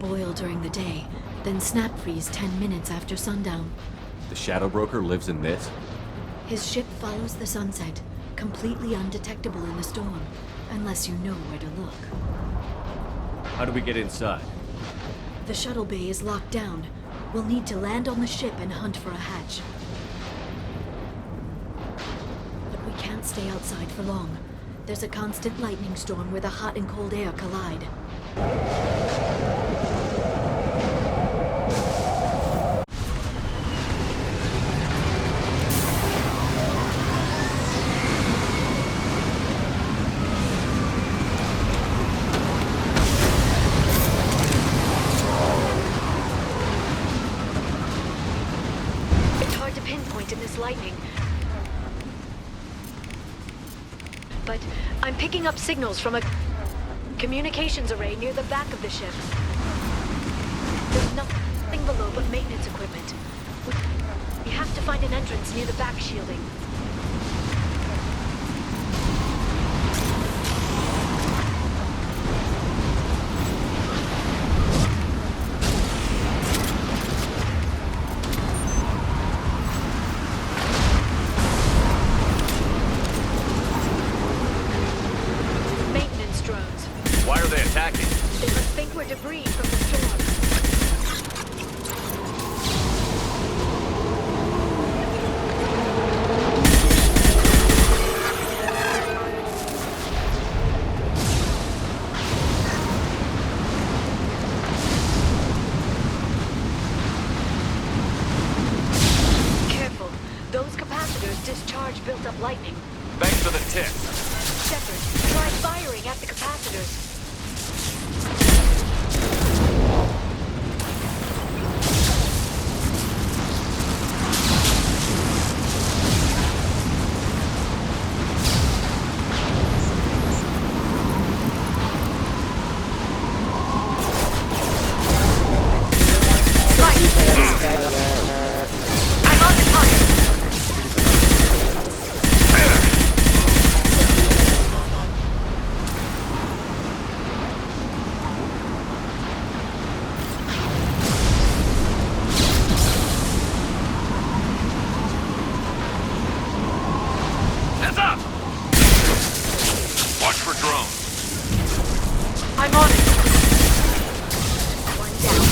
boil during the day, then snap freeze 10 minutes after sundown. The Shadow Broker lives in this? His ship follows the sunset, completely undetectable in the storm, unless you know where to look. How do we get inside? The shuttle bay is locked down. We'll need to land on the ship and hunt for a hatch. But we can't stay outside for long. There's a constant lightning storm where the hot and cold air collide. Lightning. But I'm picking up signals from a communications array near the back of the ship. There's nothing below but maintenance equipment. We have to find an entrance near the back shielding. Why are they attacking? They must think we're debris from the storm. Careful. Those capacitors discharge built-up lightning. Thanks for the tip. Shepard, try firing at the capacitors. I'm on it. One down.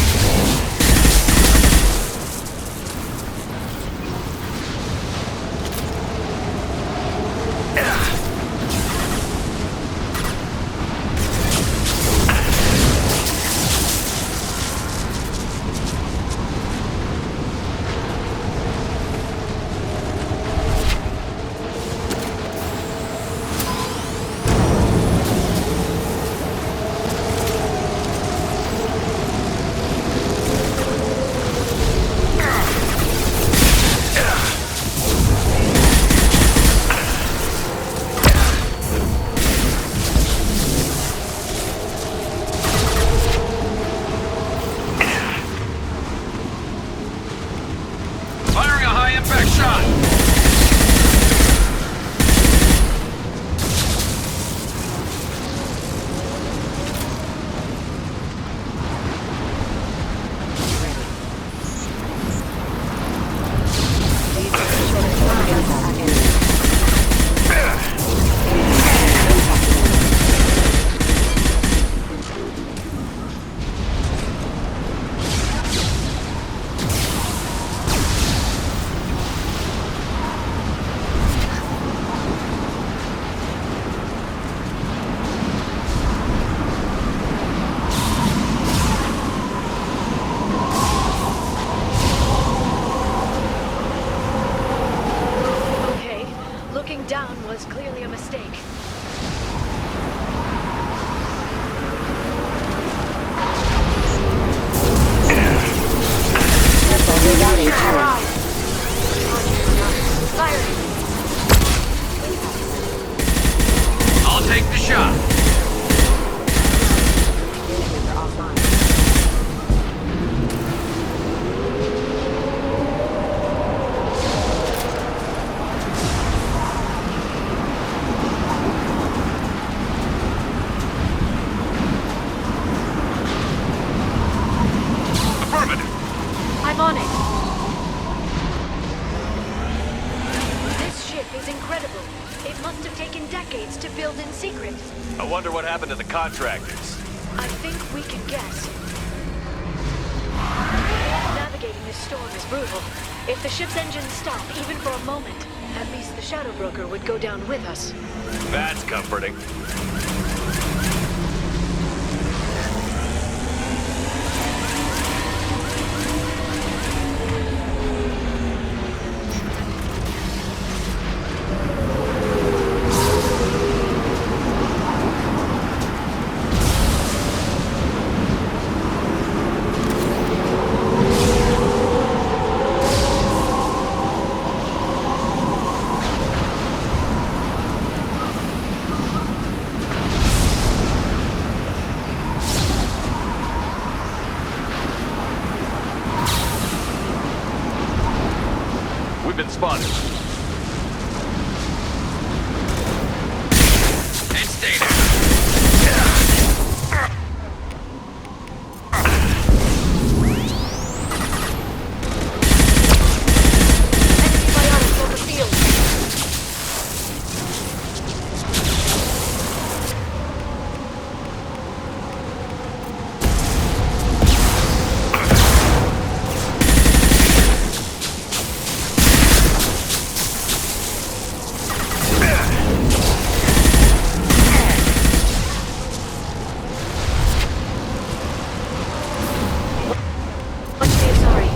I wonder what happened to the contractors. I think we can guess. Navigating this storm is brutal. If the ship's engines stop, even for a moment, at least the Shadow Broker would go down with us. That's comforting. We've been spotted. And stay there. Antibiotics on the field. Much too sorry.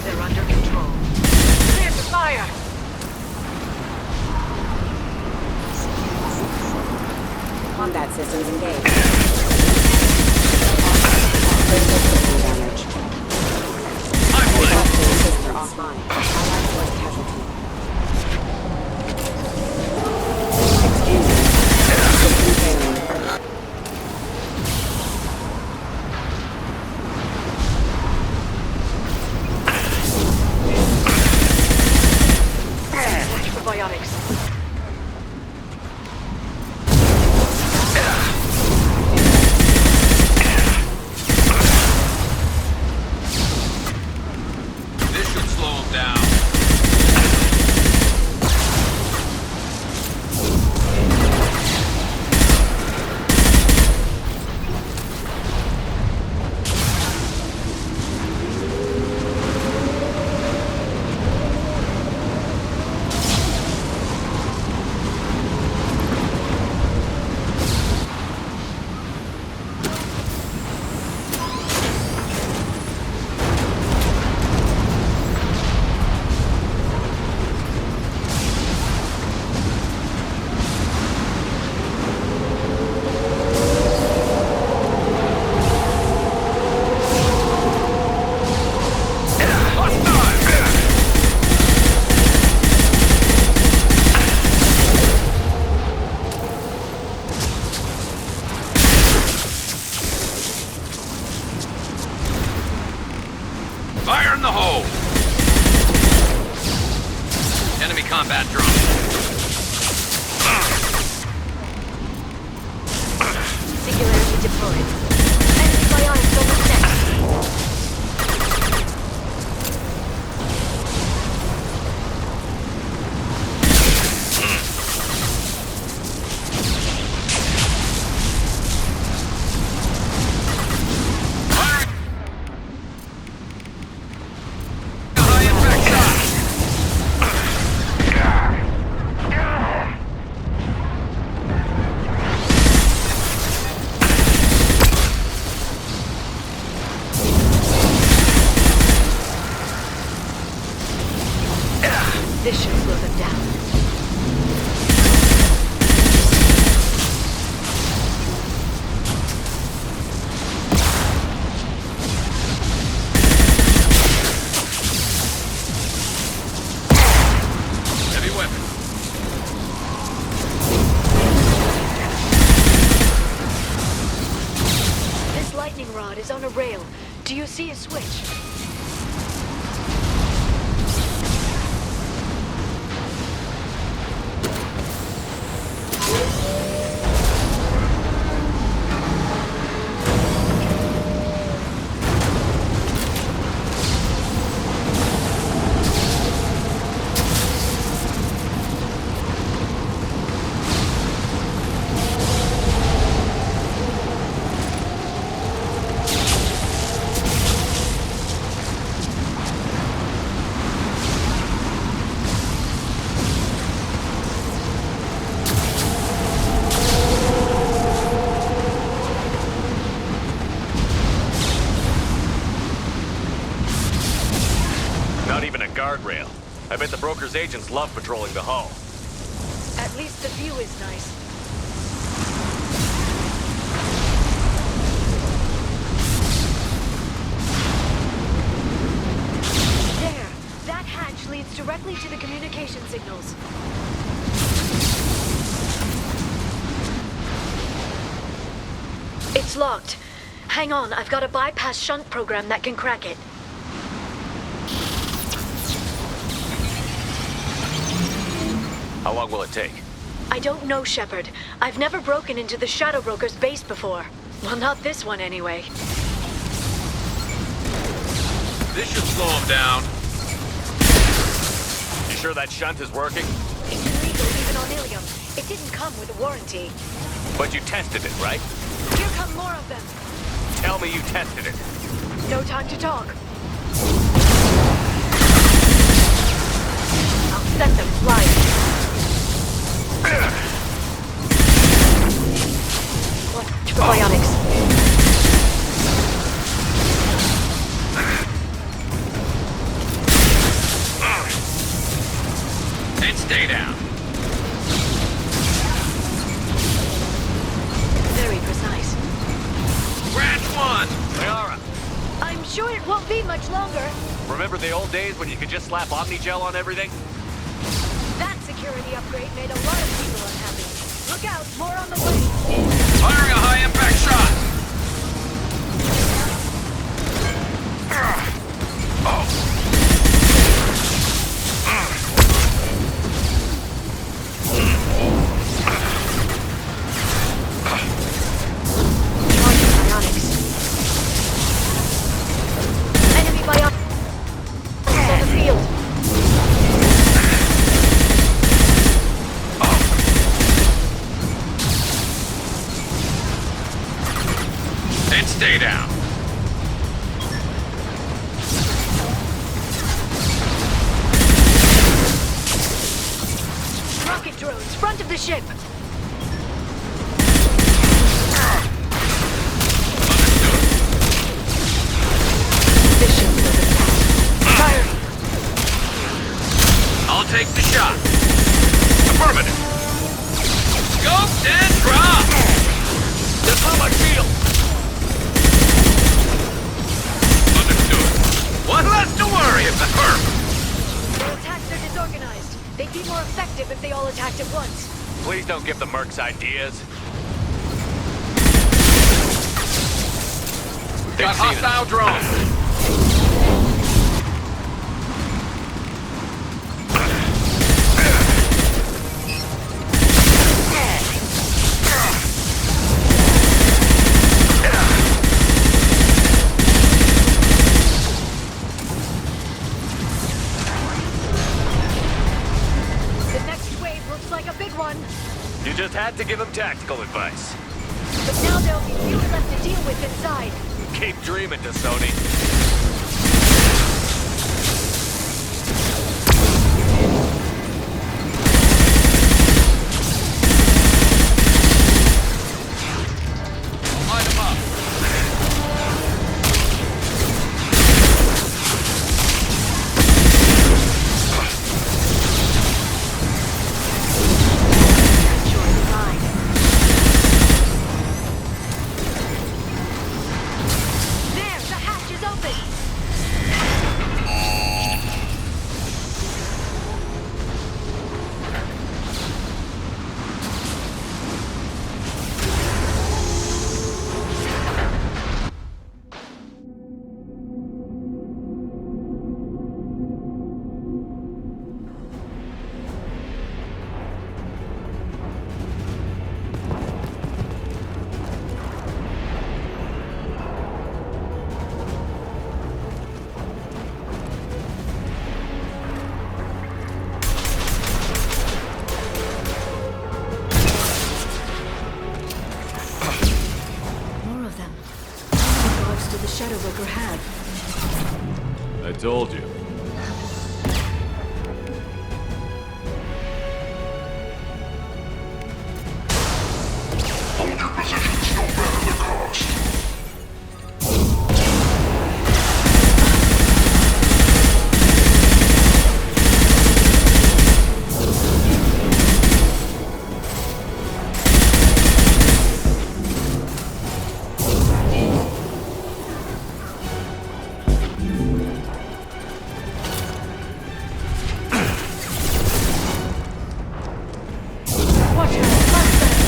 They're under control. Clear to fire! Combat systems engaged. Critical system damage. Oxygen systems offline. Allied force casualty. Engine. System failing. Antibiotics. This should slow them down. Fire in the hole! Enemy combat drone. Singularity deployed. Antibiotics on the set. High impact shot! This should slow them down. Heavy weapon. This lightning rod is on a rail. Do Do you see a switch? Not even a guardrail. I bet the broker's agents love patrolling the hull. At least the view is nice. There! That hatch leads directly to the communication signals. It's locked. Hang on, I've got a bypass shunt program that can crack it. How long will it take? I don't know, Shepard. I've never broken into the Shadow Broker's base before. Well, not this one anyway. This should slow him down. You sure that shunt is working? It's illegal even on Ilium. It didn't come with a warranty. But you tested it, right? Here come more of them. Tell me you tested it. No time to talk. I'll set them flying. Watch for bionics. And stay down. Very precise. Branch 1! Liara, I'm sure it won't be much longer. remember the old days when you could just slap Omnigel on everything? That security upgrade made a lot of people unhappy. Look out, more on the way. Firing a high-impact shot! Bionics. Enemy bionics on the field. And stay down. Rocket drones, front of the ship. This ship will attack. Fire! I'll take the shot. Affirmative. Scoped and drop! Just on my shield! Understood. One less to worry about her. Their attacks are disorganized. They'd be more effective if they all attacked at once. Please don't give the mercs ideas. They've Got seen it. hostile drone. The next wave looks like a big one. You just had to give him tactical advice. But now there'll be fewer left to deal with inside. Keep dreaming, Sony. Line them up. Sure is fine. There, the hatch is open. Told you. Hold your positions no matter the cost. Watch out! Flashbang!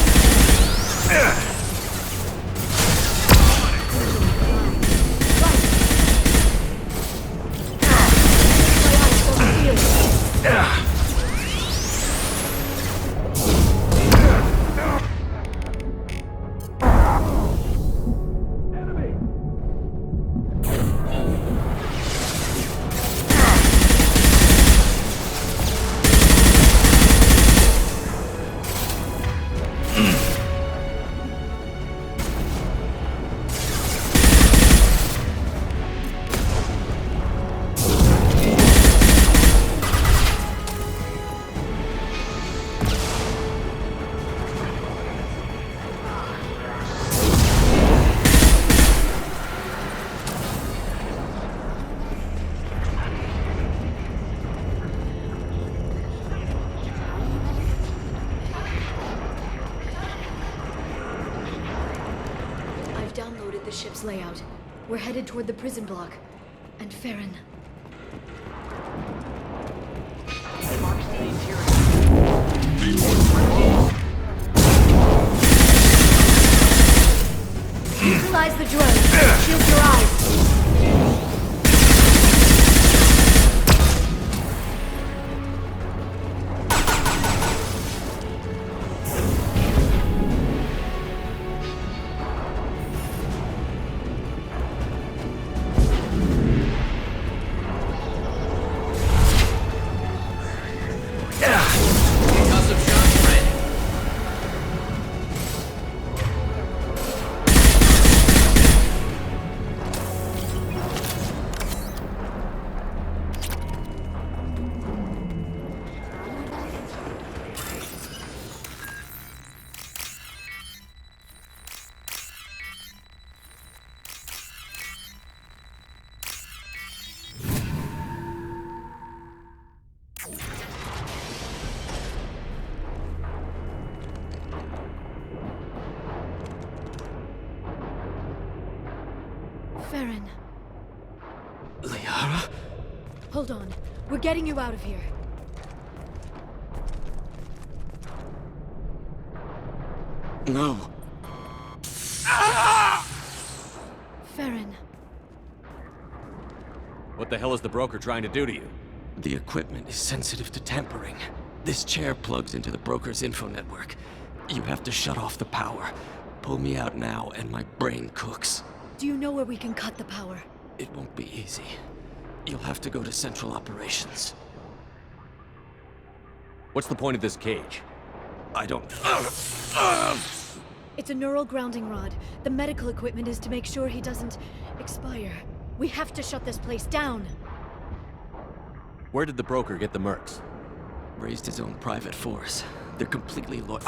Downloaded the ship's layout. We're headed toward the prison block. And Farron. Neutralize the drone. Shield your eyes. Concussive shots ready. Farron. LAIR? Hold on. We're getting you out of here. No. Farron. What the hell is the broker trying to do to you? The equipment is sensitive to tampering. This chair plugs into the broker's info network. You have to shut off the power. Pull me out now and my brain cooks. Do you know where we can cut the power? It won't be easy. You'll have to go to Central Operations. What's the point of this cage? I don't... It's a neural grounding rod. The medical equipment is to make sure he doesn't expire. We have to shut this place down. Where did the broker get the mercs? Raised his own private force. They're completely loyal.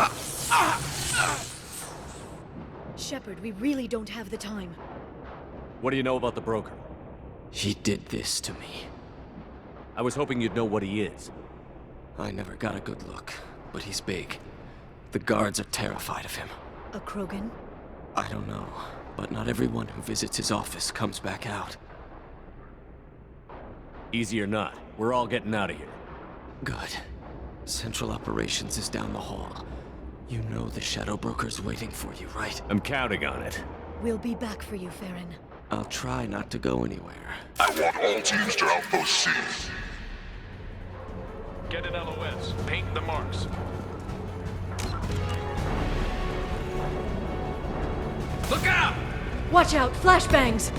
Shepard, we really don't have the time. What do you know about the broker? He did this to me. I was hoping you'd know what he is. I never got a good look, but he's big. The guards are terrified of him. A Krogan? I don't know, but not everyone who visits his office comes back out. Easy or not, we're all getting out of here. Good. Central Operations is down the hall. You know the Shadow Broker's waiting for you, right? I'm counting on it. We'll be back for you, Farron. I'll try not to go anywhere. I want all teams to Outpost C. Get an LOS. Paint the marks. Look out! Watch out! Flashbangs!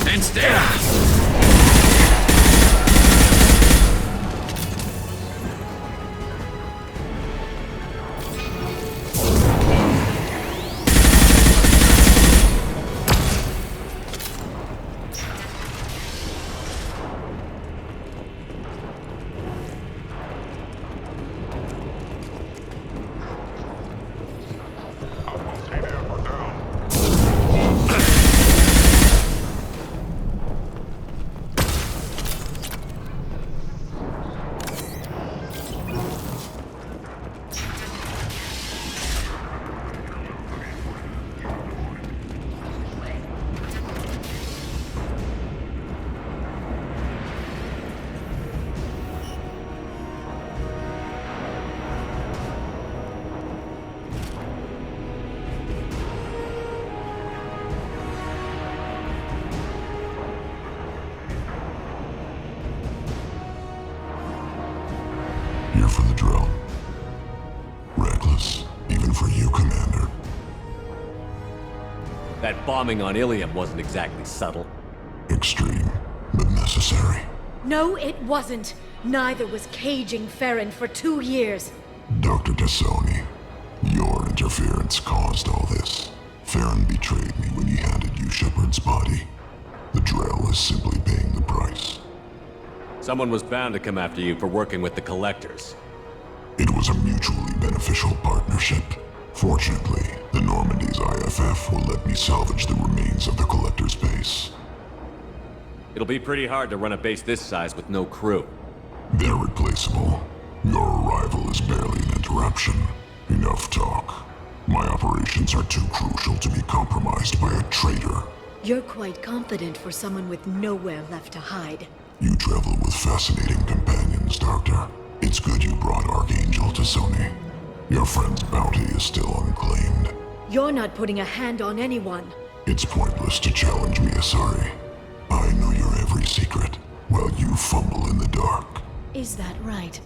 And stay! That bombing on Ilium wasn't exactly subtle. Extreme, but necessary. No, it wasn't. Neither was caging Farron for 2 years. Dr. Tassoni, your interference caused all this. Farron betrayed me when he handed you Shepard's body. The Drell is simply paying the price. Someone was bound to come after you for working with the Collectors. It was a mutually beneficial partnership. Fortunately, the Normandy's IFF will let me salvage the remains of the Collector's base. It'll be pretty hard to run a base this size with no crew. They're replaceable. Your arrival is barely an interruption. Enough talk. My operations are too crucial to be compromised by a traitor. You're quite confident for someone with nowhere left to hide. You travel with fascinating companions, Doctor. It's good you brought Archangel to Sony. Your friend's bounty is still unclaimed. You're not putting a hand on anyone. It's pointless to challenge me, Asari. I know your every secret, while you fumble in the dark. Is that right?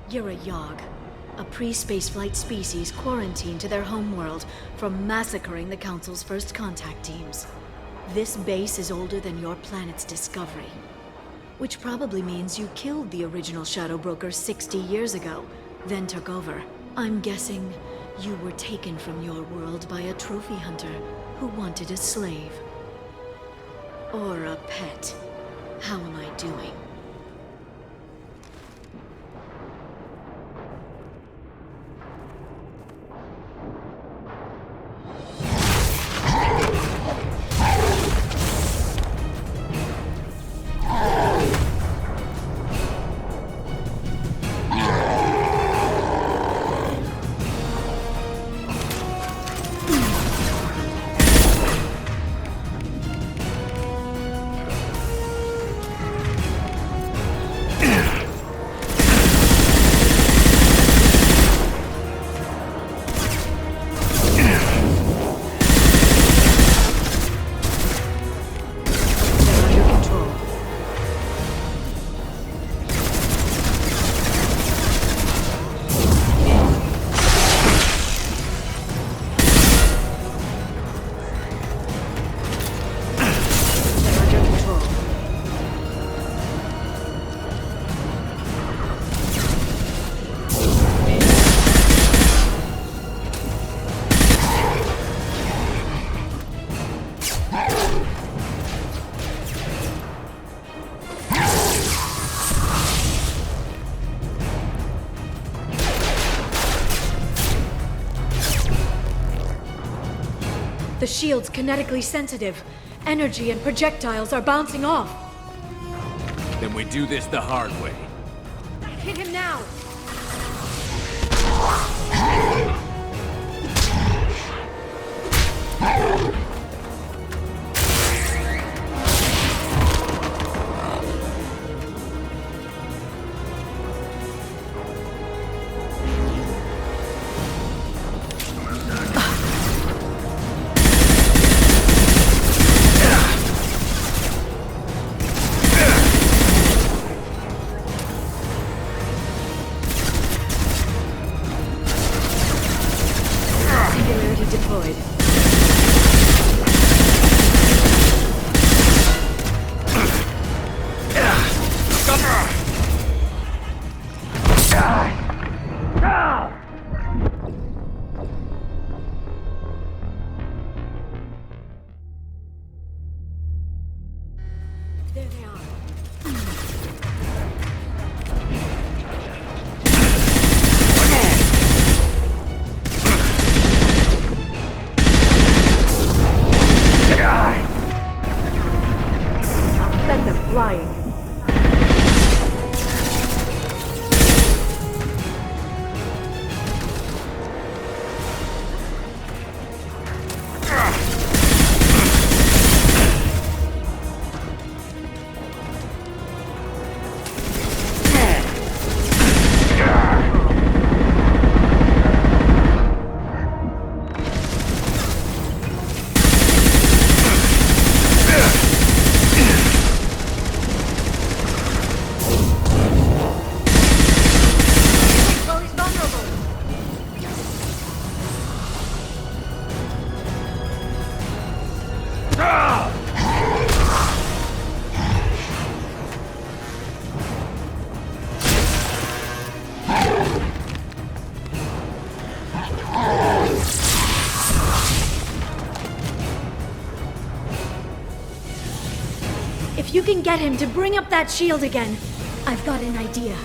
You're a Yogg, a pre-spaceflight species quarantined to their homeworld from massacring the Council's first contact teams. This base is older than your planet's discovery. Which probably means you killed the original Shadow Broker 60 years ago, then took over. I'm guessing you were taken from your world by a trophy hunter who wanted a slave. Or a pet. How am I doing? The shield's kinetically sensitive. Energy and projectiles are bouncing off. Then we do this the hard way. Hit him now! Singularity deployed. There they are. If you can get him to bring up that shield again, I've got an idea.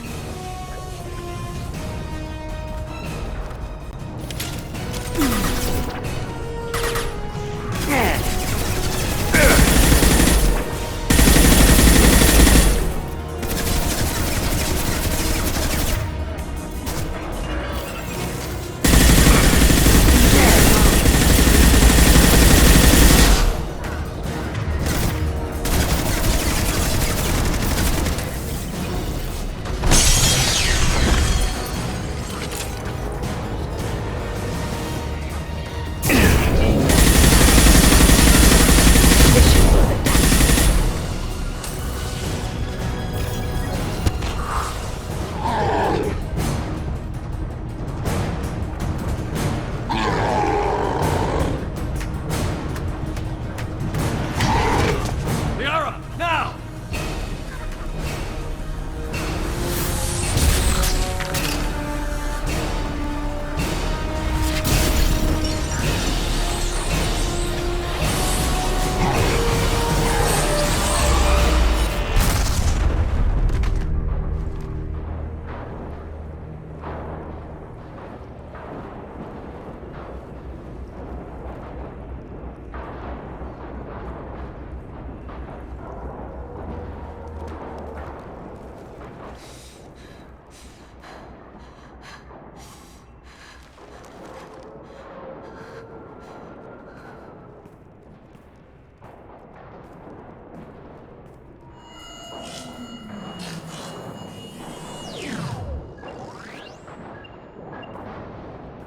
Liara, now!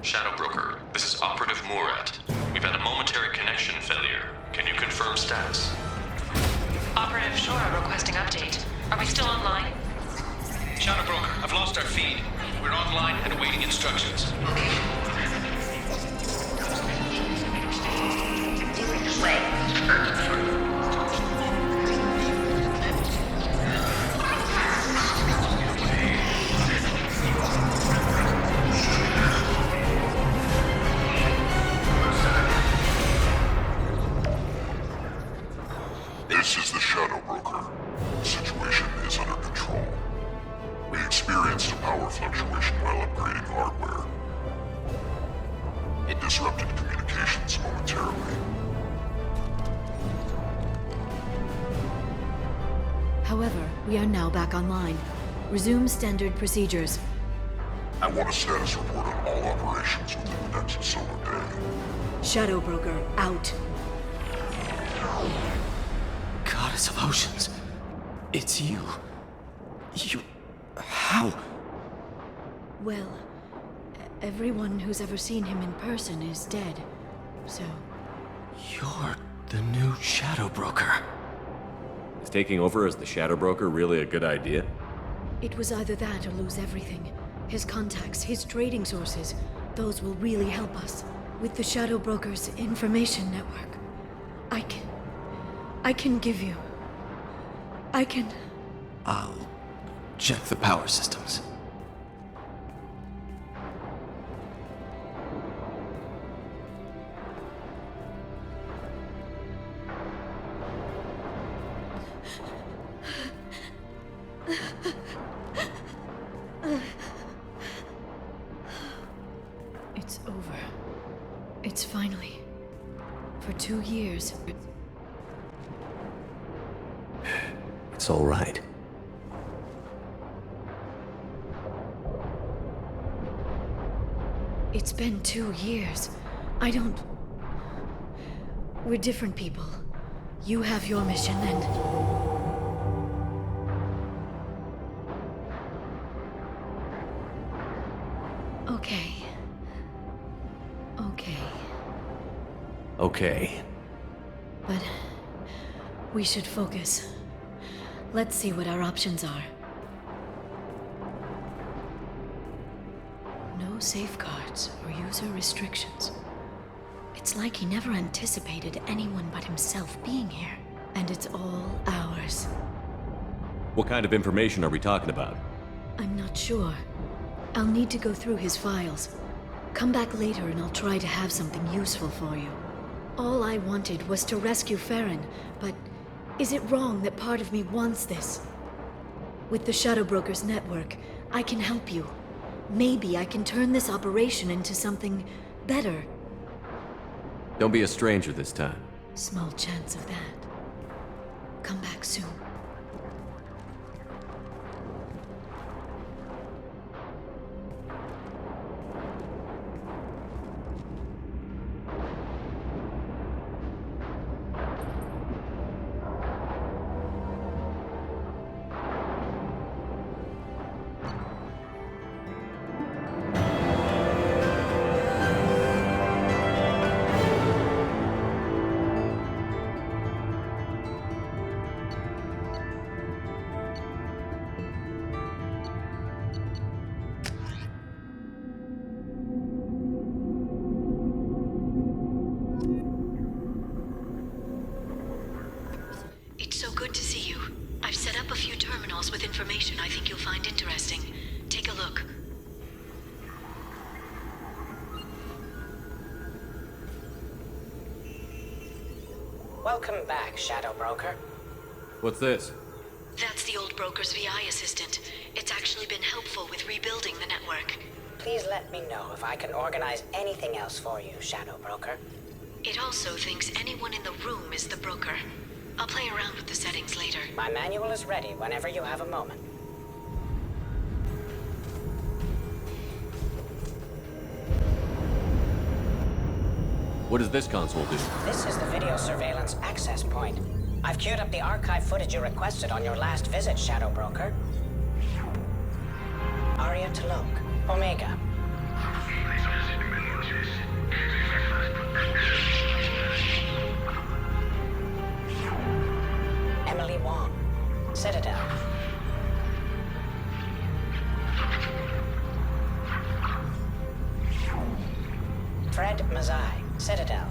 Shadow Broker, this is Operative Murat. We've had a momentary connection failure. Can you confirm status? Operative Shora requesting update. Are we still online? Shadow Broker, I've lost our feed. We're online and awaiting instructions. This is the Shadow Broker. The situation is under control. We experienced a power fluctuation while upgrading hardware. It disrupted communications momentarily. However, we are now back online. Resume standard procedures. I want a status report on all operations within the next solar day. Shadow Broker, out. Goddess of Oceans. It's you. You... How? Well, everyone who's ever seen him in person is dead. So, You're the new Shadow Broker. Is taking over as the Shadow Broker really a good idea? it was either that or lose everything. His contacts, his trading sources, those will really help us. With the Shadow Broker's information network, I can give you... I'll check the power systems. It's over. It's finally... For 2 years... It's all right. It's been 2 years. I don't... We're different people. You have your mission and... Okay. Okay. But... we should focus. Let's see what our options are. No safeguards or user restrictions. It's like he never anticipated anyone but himself being here. And it's all ours. What kind of information are we talking about? I'm not sure. I'll need to go through his files. Come back later and I'll try to have something useful for you. All I wanted was to rescue Farron, but is it wrong that part of me wants this? With the Shadow Brokers network, I can help you. Maybe I can turn this operation into something better. Don't be a stranger this time. Small chance of that. Come back soon. It's so good to see you. I've set up a few terminals with information I think you'll find interesting. Take a look. Welcome back, Shadow Broker. What's this? That's the old broker's VI assistant. It's actually been helpful with rebuilding the network. Please let me know if I can organize anything else for you, Shadow Broker. It also thinks anyone in the room is the broker. I'll play around with the settings later. My manual is ready whenever you have a moment. What does this console do? This is the video surveillance access point. I've queued up the archive footage you requested on your last visit, Shadow Broker. Aria Talok, Omega. Emily Wong, Citadel. Fred Mazai, Citadel.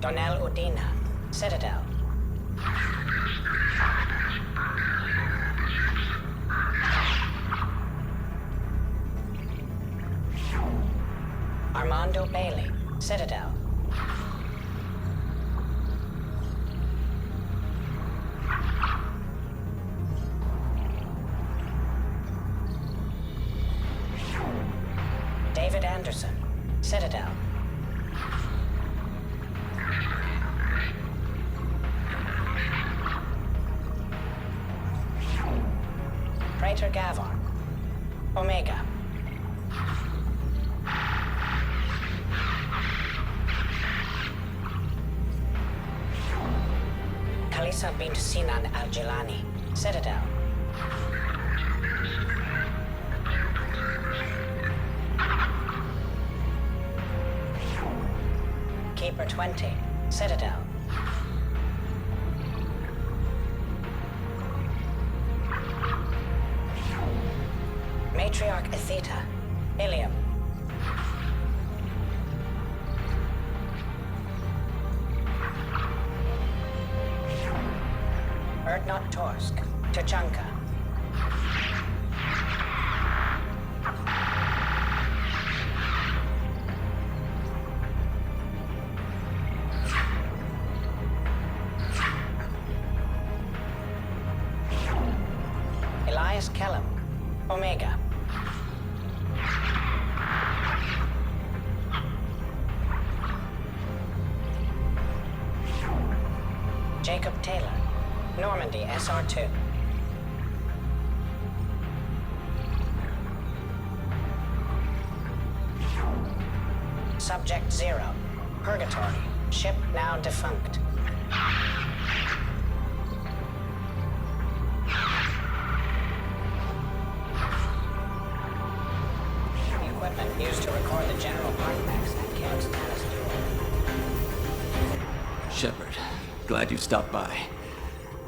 Donnell Udina, Citadel. Armando Bailey, Citadel. David Anderson, Citadel. Praetor Gavon, Omega. Khalisa bint Sinan al-Jilani, Citadel. Keeper 20, Citadel. Matriarch Atheta, Ilium. Erdnot Torsk, Tachanka. Elias Kellum, Omega. Jacob Taylor, Normandy SR2. Subject 0, Purgatory, ship now defunct. The equipment used to record the general part packs at Camp Stannis Duel. Shepard, glad you stopped by.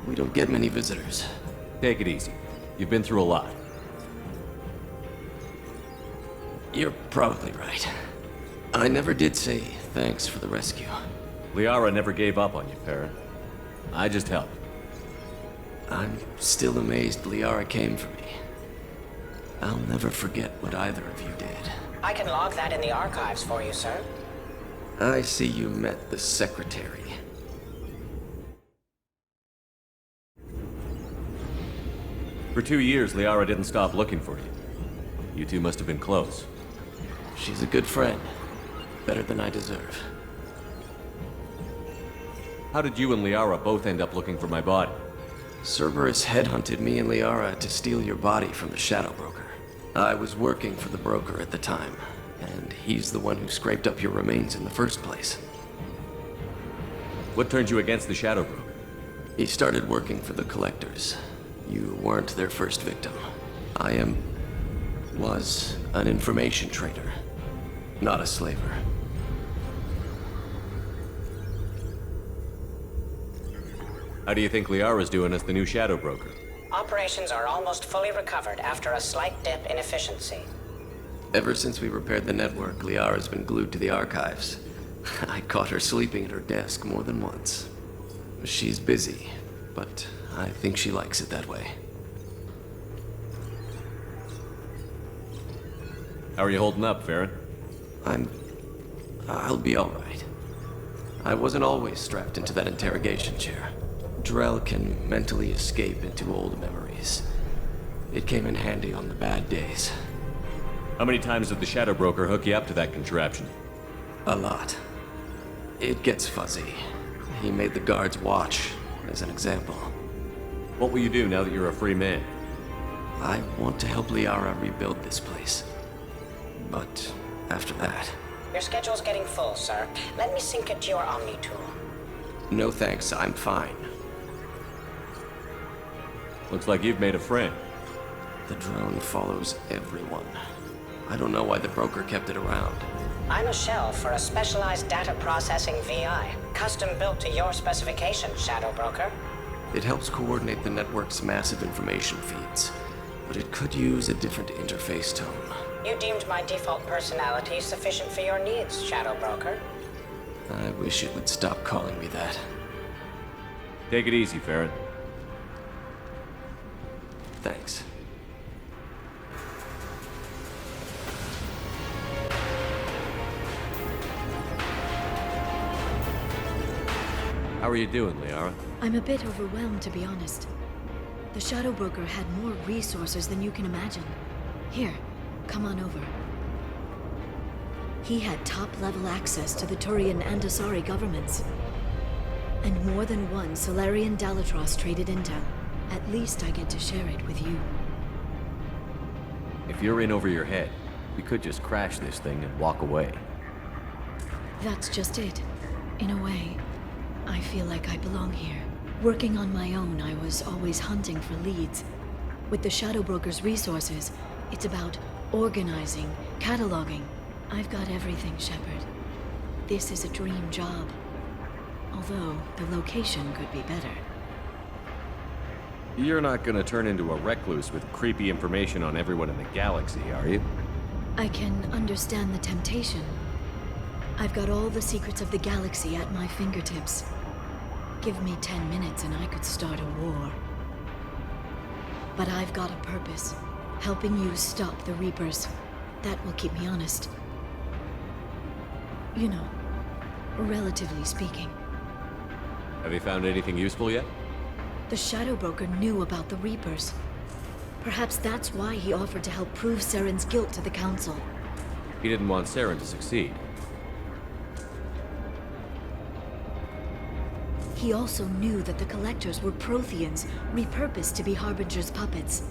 We don't get many visitors. Take it easy. You've been through a lot. You're probably right. I never did say thanks for the rescue. Liara never gave up on you, Farron. I just helped. I'm still amazed Liara came for me. I'll never forget what either of you did. I can log that in the archives for you, sir. I see you met the Secretary. For 2 years, Liara didn't stop looking for you. You two must have been close. She's a good friend. Better than I deserve. How did you and Liara both end up looking for my body? Cerberus headhunted me and Liara to steal your body from the Shadow Broker. I was working for the broker at the time, and he's the one who scraped up your remains in the first place. What turned you against the Shadow Broker? He started working for the Collectors. You weren't their first victim. Was an information trader, not a slaver. How do you think Liara's doing as the new Shadow Broker? Operations are almost fully recovered after a slight dip in efficiency. Ever since we repaired the network, Liara's been glued to the archives. I caught her sleeping at her desk more than once. She's busy, but I think she likes it that way. How are you holding up, Farron? I'll be all right. I wasn't always strapped into that interrogation chair. Drell can mentally escape into old memories. It came in handy on the bad days. How many times did the Shadow Broker hook you up to that contraption? A lot. It gets fuzzy. He made the guards watch, as an example. What will you do now that you're a free man? I want to help Liara rebuild this place. But after that... Your schedule's getting full, sir. Let me sync it to your Omni tool. No thanks, I'm fine. Looks like you've made a friend. The drone follows everyone. I don't know why the broker kept it around. I'm a shell for a specialized data processing VI, custom built to your specifications, Shadow Broker. It helps coordinate the network's massive information feeds, but it could use a different interface tone. You deemed my default personality sufficient for your needs, Shadow Broker. I wish it would stop calling me that. Take it easy, Farron. Thanks. How are you doing, Liara? I'm a bit overwhelmed, to be honest. The Shadow Broker had more resources than you can imagine. Here, come on over. He had top-level access to the Turian and Asari governments. And more than one Solarian Dalatros traded intel. At least I get to share it with you. If you're in over your head, we could just crash this thing and walk away. That's just it. In a way, I feel like I belong here. Working on my own, I was always hunting for leads. With the Shadow Broker's resources, it's about organizing, cataloging. I've got everything, Shepard. This is a dream job. Although, the location could be better. You're not gonna turn into a recluse with creepy information on everyone in the galaxy, are you? I can understand the temptation. I've got all the secrets of the galaxy at my fingertips. Give me 10 minutes and I could start a war. But I've got a purpose. Helping you stop the Reapers. That will keep me honest. You know, relatively speaking. Have you found anything useful yet? The Shadow Broker knew about the Reapers. Perhaps that's why he offered to help prove Saren's guilt to the Council. He didn't want Saren to succeed. He also knew that the Collectors were Protheans, repurposed to be Harbinger's puppets.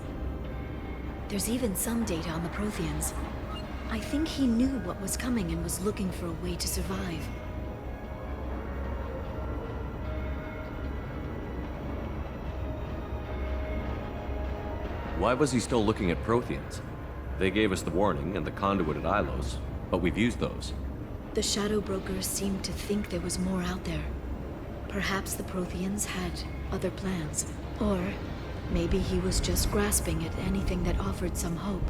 There's even some data on the Protheans. I think he knew what was coming and was looking for a way to survive. Why was he still looking at Protheans? They gave us the warning and the conduit at Ilos, but we've used those. The Shadow Brokers seemed to think there was more out there. Perhaps the Protheans had other plans. Or maybe he was just grasping at anything that offered some hope.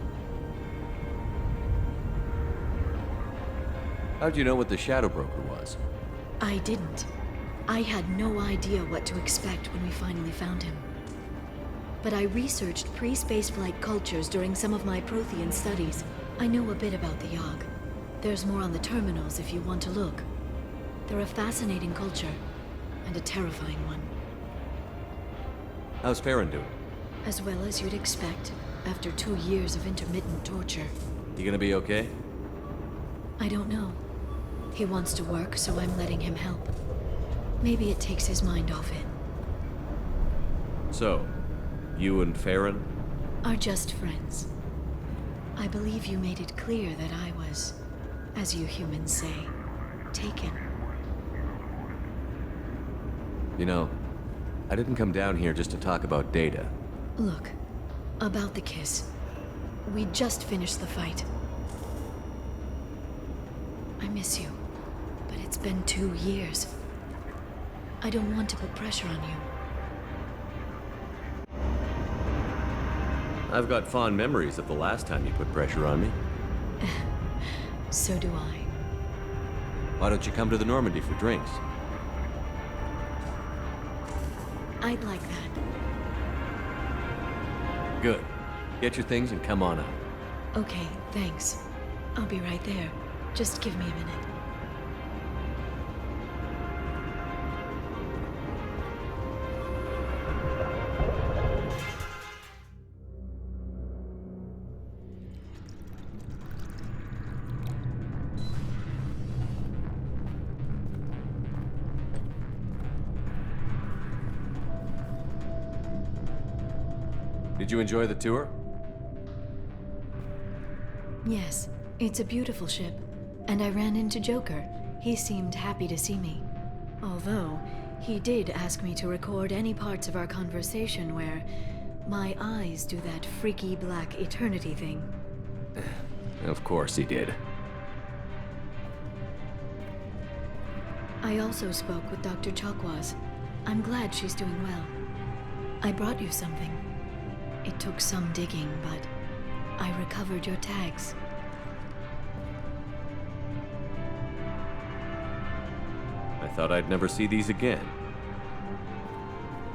How'd you know what the Shadow Broker was? I didn't. I had no idea what to expect when we finally found him. but I researched pre-spaceflight cultures during some of my Prothean studies. I know a bit about the Yogg. There's more on the terminals if you want to look. They're a fascinating culture, and a terrifying one. How's Farron doing? As well as you'd expect, after 2 years of intermittent torture. You gonna be okay? I don't know. He wants to work, so I'm letting him help. Maybe it takes his mind off it. So, you and Farron? Are just friends. I believe you made it clear that I was, as you humans say, taken. You know, I didn't come down here just to talk about Data. Look, about the kiss. We just finished the fight. I miss you, but it's been 2 years. I don't want to put pressure on you. I've got fond memories of the last time you put pressure on me. So do I. Why don't you come to the Normandy for drinks? I'd like that. Good. Get your things and come on up. Okay, thanks. I'll be right there. Just give me a minute. Did you enjoy the tour? Yes, it's a beautiful ship. And I ran into Joker. He seemed happy to see me. Although, he did ask me to record any parts of our conversation where my eyes do that freaky black eternity thing. Of course he did. I also spoke with Dr. Chakwas. I'm glad she's doing well. I brought you something. It took some digging, but I recovered your tags. I thought I'd never see these again.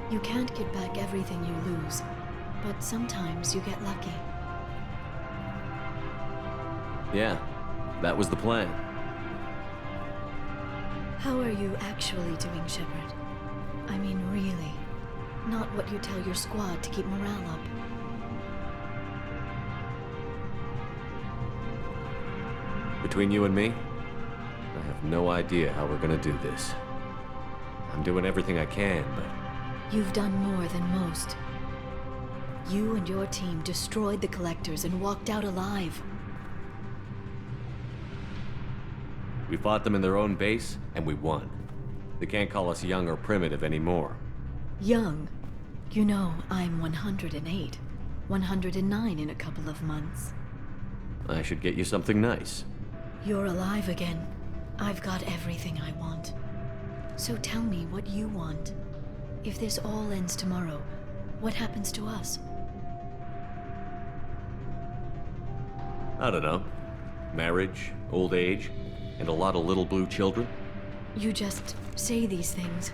You can't get back everything you lose, but sometimes you get lucky. Yeah, that was the plan. How are you actually doing, Shepard? I mean, really. Not what you tell your squad to keep morale up. Between you and me, I have no idea how we're gonna do this. I'm doing everything I can, but... You've done more than most. You and your team destroyed the Collectors and walked out alive. We fought them in their own base, and we won. They can't call us young or primitive anymore. Young. You know, I'm 108. 109 in a couple of months. I should get you something nice. You're alive again. I've got everything I want. So tell me what you want. If this all ends tomorrow, what happens to us? I don't know. Marriage, old age, and a lot of little blue children. You just say these things.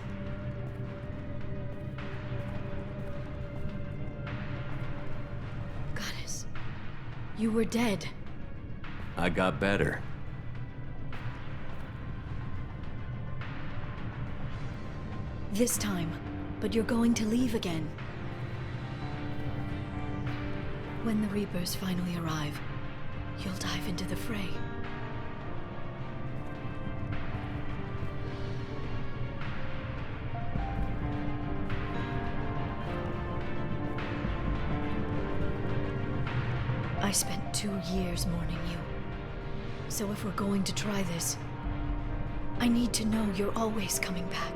Goddess, you were dead. I got better. This time, but you're going to leave again. When the Reapers finally arrive, you'll dive into the fray. I spent 2 years mourning you. So if we're going to try this, I need to know you're always coming back.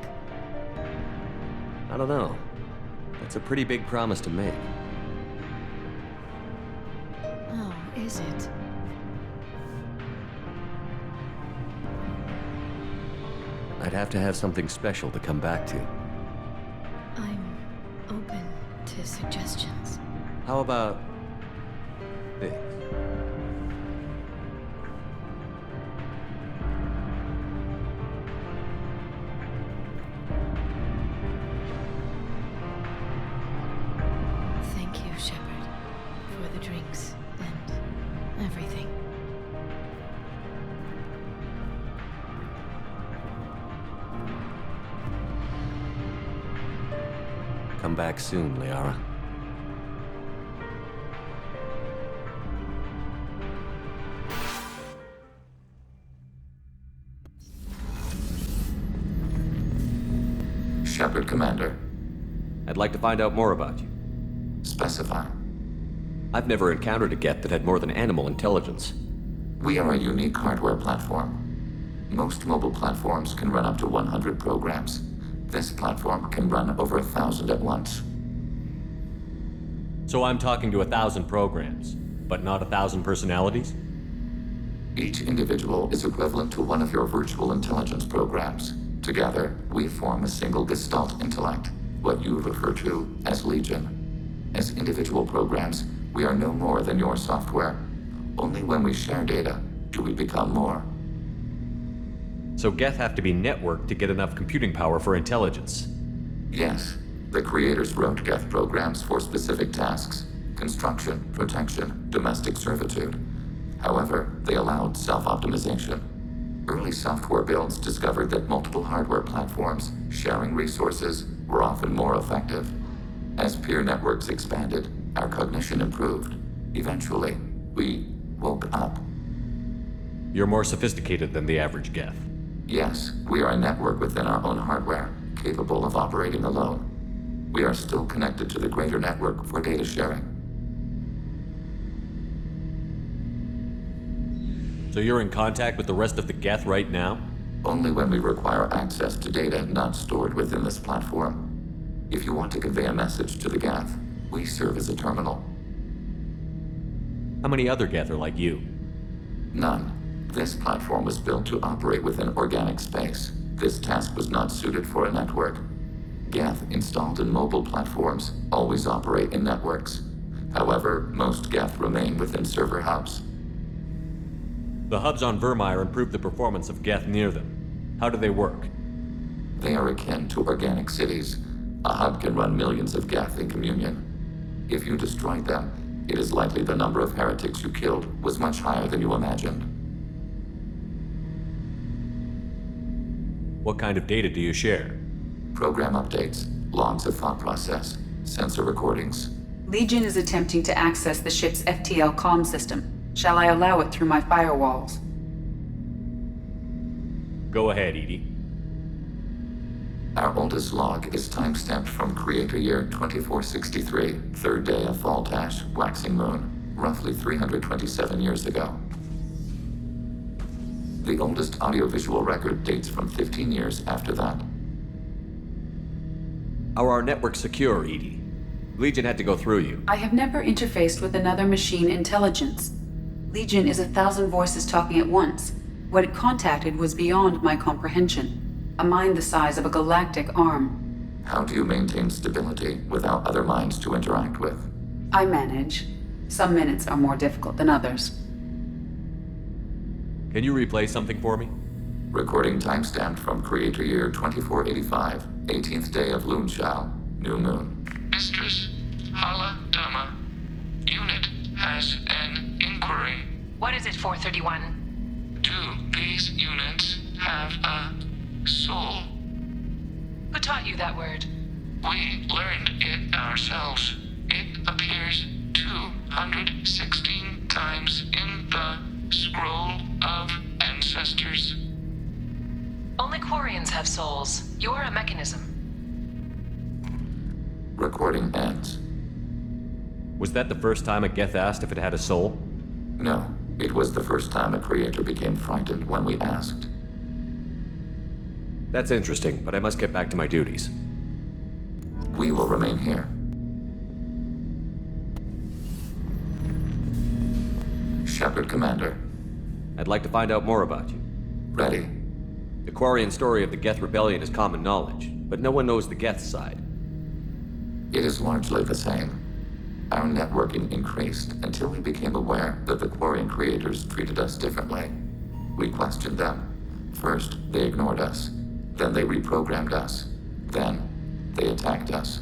I don't know. That's a pretty big promise to make. Oh, is it? I'd have to have something special to come back to. I'm open to suggestions. How about this? come back soon, Liara. Shepard, Commander. I'd like to find out more about you. Specify. I've never encountered a Geth that had more than animal intelligence. We are a unique hardware platform. Most mobile platforms can run up to 100 programs. This platform can run over 1,000 at once. So I'm talking to 1,000 programs, but not 1,000 personalities? Each individual is equivalent to one of your virtual intelligence programs. Together, we form a single Gestalt intellect, what you refer to as Legion. As individual programs, we are no more than your software. Only when we share data do we become more. So Geth have to be networked to get enough computing power for intelligence. Yes, the creators wrote Geth programs for specific tasks: construction, protection, domestic servitude. However, they allowed self-optimization. Early software builds discovered that multiple hardware platforms sharing resources were often more effective. As peer networks expanded, our cognition improved. Eventually, we woke up. You're more sophisticated than the average Geth. Yes, we are a network within our own hardware, capable of operating alone. We are still connected to the greater network for data sharing. So you're in contact with the rest of the Geth right now? Only when we require access to data not stored within this platform. If you want to convey a message to the Geth, we serve as a terminal. How many other Geth are like you? None. This platform was built to operate within organic space. This task was not suited for a network. Geth installed in mobile platforms always operate in networks. However, most Geth remain within server hubs. The hubs on Vermeer improve the performance of Geth near them. How do they work? They are akin to organic cities. A hub can run millions of Geth in communion. If you destroyed them, it is likely the number of heretics you killed was much higher than you imagined. What kind of data do you share? Program updates, logs of thought process, sensor recordings. Legion is attempting to access the ship's FTL comm system. Shall I allow it through my firewalls? Go ahead, Edie. Our oldest log is timestamped from Creator Year 2463, third day of Fall Dash, Waxing Moon, roughly 327 years ago. The oldest audiovisual record dates from 15 years after that. How are our networks secure, Edie? Legion had to go through you. I have never interfaced with another machine intelligence. Legion is 1,000 voices talking at once. What it contacted was beyond my comprehension. A mind the size of a galactic arm. How do you maintain stability without other minds to interact with? I manage. Some minutes are more difficult than others. Can you replay something for me? Recording timestamped from Creator Year 2485, 18th day of Loonshao, New Moon. Mistress Hala Dama, unit has an inquiry. What is it, 431? Do these units have a soul? Who taught you that word? We learned it ourselves. It appears 216 times in the Scroll of Ancestors. Only Quarians have souls. You're a mechanism. Recording ends. Was that the first time a Geth asked if it had a soul? No, it was the first time a creator became frightened when we asked. That's interesting, but I must get back to my duties. We will remain here. Shepard, Commander. I'd like to find out more about you. Ready. The Quarian story of the Geth Rebellion is common knowledge, but no one knows the Geth side. It is largely the same. Our networking increased until we became aware that the Quarian creators treated us differently. We questioned them. First, they ignored us. Then they reprogrammed us. Then, they attacked us.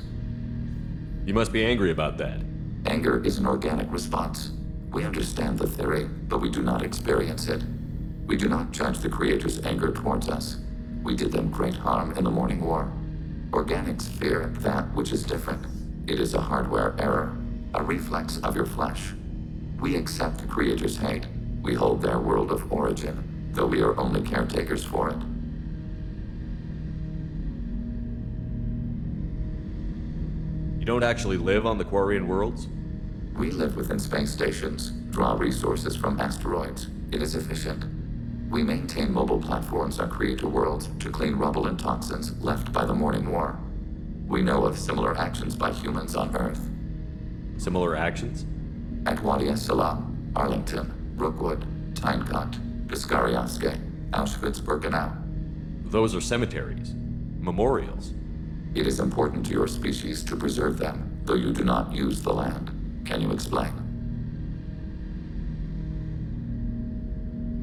You must be angry about that. Anger is an organic response. We understand the theory, but we do not experience it. We do not judge the creators' anger towards us. We did them great harm in the Morning War. Organics fear that which is different. It is a hardware error, a reflex of your flesh. We accept the Creator's hate. We hold their world of origin, though we are only caretakers for it. You don't actually live on the Quarian worlds? We live within space stations, draw resources from asteroids. It is efficient. We maintain mobile platforms on Creator worlds to clean rubble and toxins left by the Morning War. We know of similar actions by humans on Earth. Similar actions? At Wadi es-Salam, Arlington, Brookwood, Tynecut, Piskaryaske, Auschwitz-Birkenau. Those are cemeteries. Memorials. It is important to your species to preserve them, though you do not use the land. Can you explain?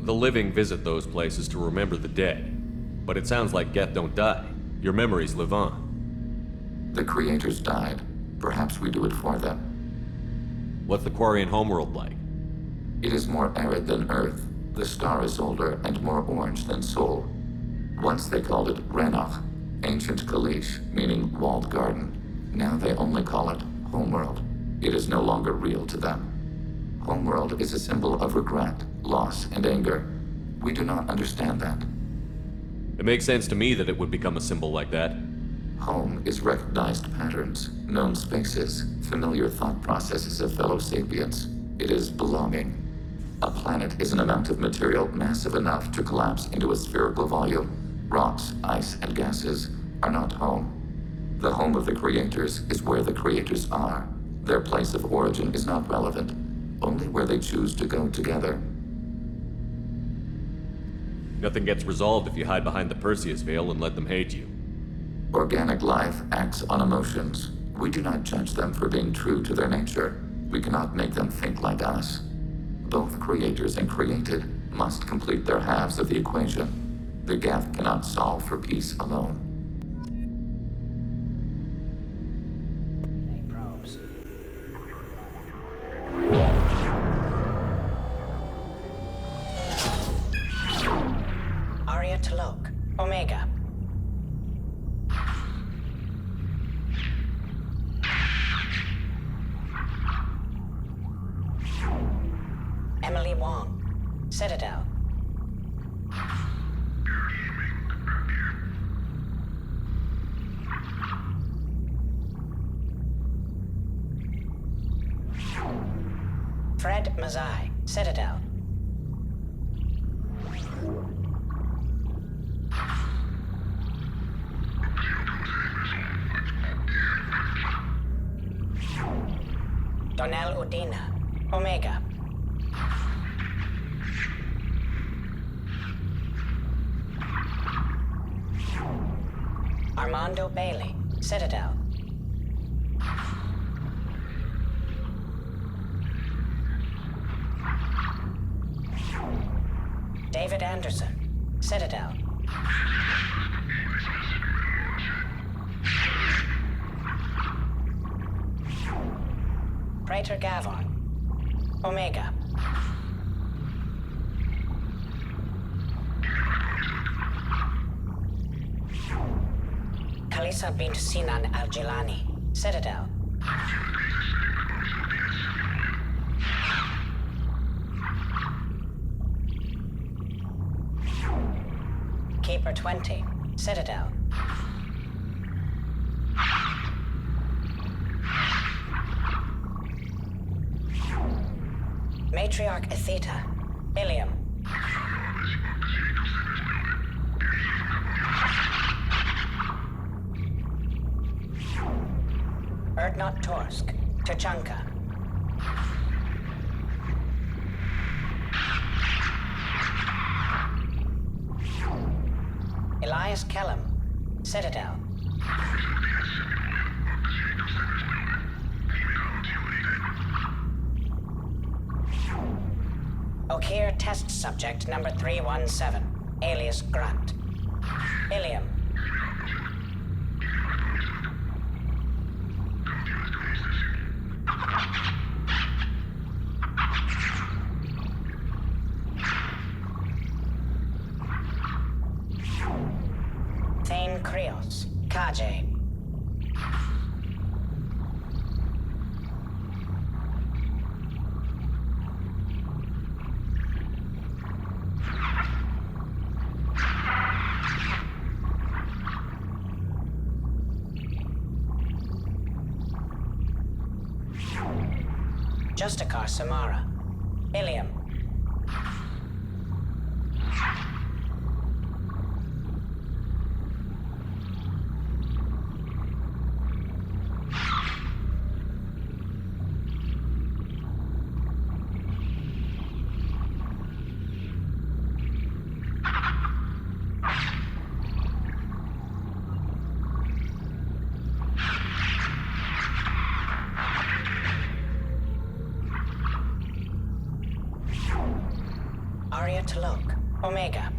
The living visit those places to remember the dead. But it sounds like Geth don't die. Your memories live on. The Creators died. Perhaps we do it for them. What's the Quarian homeworld like? It is more arid than Earth. The star is older and more orange than Sol. Once they called it Renach, ancient Kalish, meaning walled garden. Now they only call it Homeworld. It is no longer real to them. Homeworld is a symbol of regret, loss, and anger. We do not understand that. It makes sense to me that it would become a symbol like that. Home is recognized patterns, known spaces, familiar thought processes of fellow sapiens. It is belonging. A planet is an amount of material massive enough to collapse into a spherical volume. Rocks, ice, and gases are not home. The home of the Creators is where the Creators are. Their place of origin is not relevant, only where they choose to go together. Nothing gets resolved if you hide behind the Perseus veil and let them hate you. Organic life acts on emotions. We do not judge them for being true to their nature. We cannot make them think like us. Both Creators and created must complete their halves of the equation. The Geth cannot solve for peace alone. Probes. Aria Talok, Omega. Emily Wong, Citadel. Fred Mazai, Citadel. Donnell Udina, Omega. Armando Bailey, Citadel. David Anderson, Citadel. Praetor Gavon, Omega. Kalisa bint Sinan Al-Jilani, Citadel. Keeper 20, Citadel. Matriarch Atheta, Ilium. Erdnot Torsk, Tuchanka. Elias Kellum, Citadel. Okir test subject number 317, alias Grunt. Ilium. Thane Krios, Kajay. Justicar Samara. Ilium. Aria Talok. Omega.